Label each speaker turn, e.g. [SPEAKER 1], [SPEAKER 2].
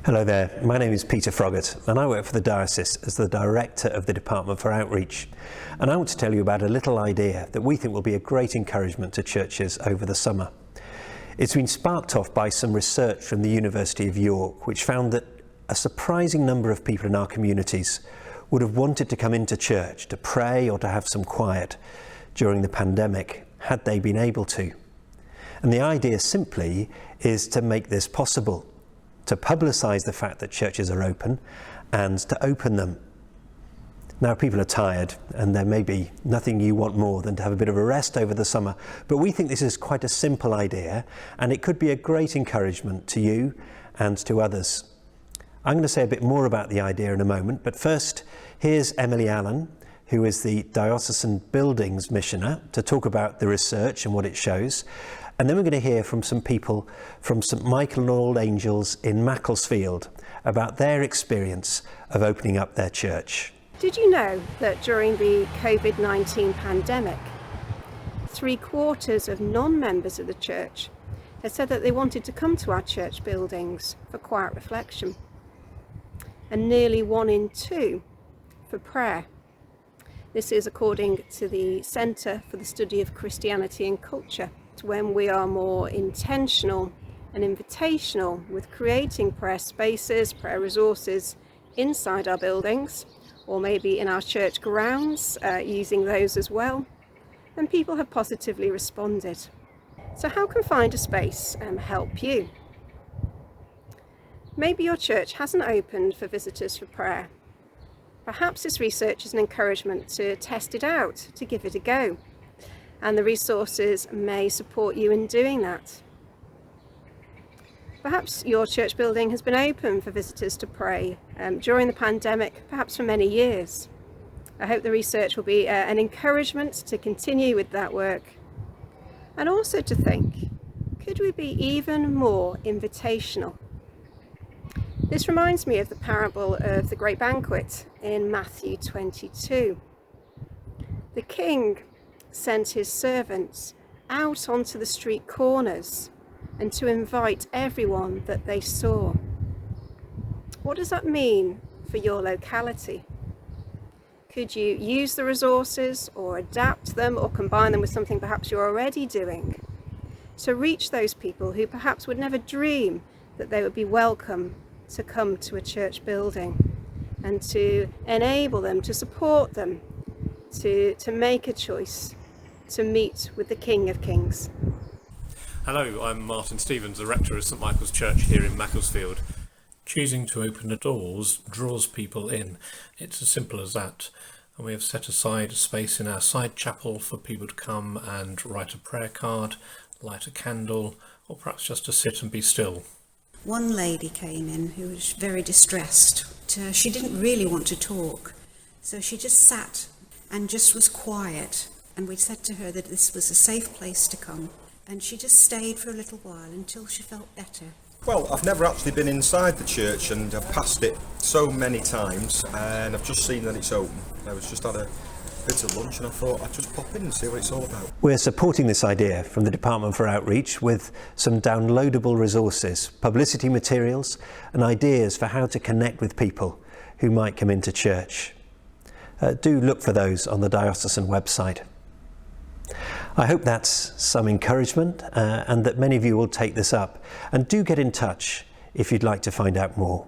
[SPEAKER 1] Hello there, my name is Peter Froggatt and I work for the Diocese as the Director of the Department for Outreach. And I want to tell you about a little idea that we think will be a great encouragement to churches over the summer. It's been sparked off by some research from the University of York, which found that a surprising number of people in our communities would have wanted to come into church to pray or to have some quiet during the pandemic, had they been able to. And the idea simply is to make this possible, to publicise the fact that churches are open and to open them. Now people are tired and there may be nothing you want more than to have a bit of a rest over the summer, but we think this is quite a simple idea and it could be a great encouragement to you and to others. I'm going to say a bit more about the idea in a moment, but first here's Emily Allen, who is the Diocesan Buildings Missioner, to talk about the research and what it shows. And then we're going to hear from some people from St Michael and All Angels in Macclesfield about their experience of opening up their church.
[SPEAKER 2] Did you know that during the COVID-19 pandemic, 3/4 of non-members of the church have said that they wanted to come to our church buildings for quiet reflection, and nearly 1 in 2 for prayer. This is according to the Centre for the Study of Christianity and Culture. When we are more intentional and invitational with creating prayer spaces, prayer resources inside our buildings, or maybe in our church grounds, using those as well, and people have positively responded. So how can Find a Space help you? Maybe your church hasn't opened for visitors for prayer. Perhaps this research is an encouragement to test it out, to give it a go. And the resources may support you in doing that. Perhaps your church building has been open for visitors to pray during the pandemic, perhaps for many years. I hope the research will be an encouragement to continue with that work, and also to think, could we be even more invitational? This reminds me of the parable of the great banquet in Matthew 22. The king sent his servants out onto the street corners and to invite everyone that they saw. What does that mean for your locality? Could you use the resources or adapt them or combine them with something perhaps you're already doing to reach those people who perhaps would never dream that they would be welcome to come to a church building, and to enable them, to support them, to make a choice to meet with the King of Kings.
[SPEAKER 3] Hello, I'm Martin Stevens, the Rector of St Michael's Church here in Macclesfield. Choosing to open the doors draws people in. It's as simple as that. And we have set aside space in our side chapel for people to come and write a prayer card, light a candle, or perhaps just to sit and be still.
[SPEAKER 4] One lady came in who was very distressed. She didn't really want to talk, so she just sat and just was quiet. And we said to her that this was a safe place to come, and she just stayed for a little while until she felt better.
[SPEAKER 5] Well, I've never actually been inside the church, and I've passed it so many times, and I've just seen that it's open. I was just had a bit of lunch and I thought I'd just pop in and see what it's all about.
[SPEAKER 1] We're supporting this idea from the Department for Outreach with some downloadable resources, publicity materials and ideas for how to connect with people who might come into church. Do look for those on the diocesan website. I hope that's some encouragement and that many of you will take this up, and do get in touch if you'd like to find out more.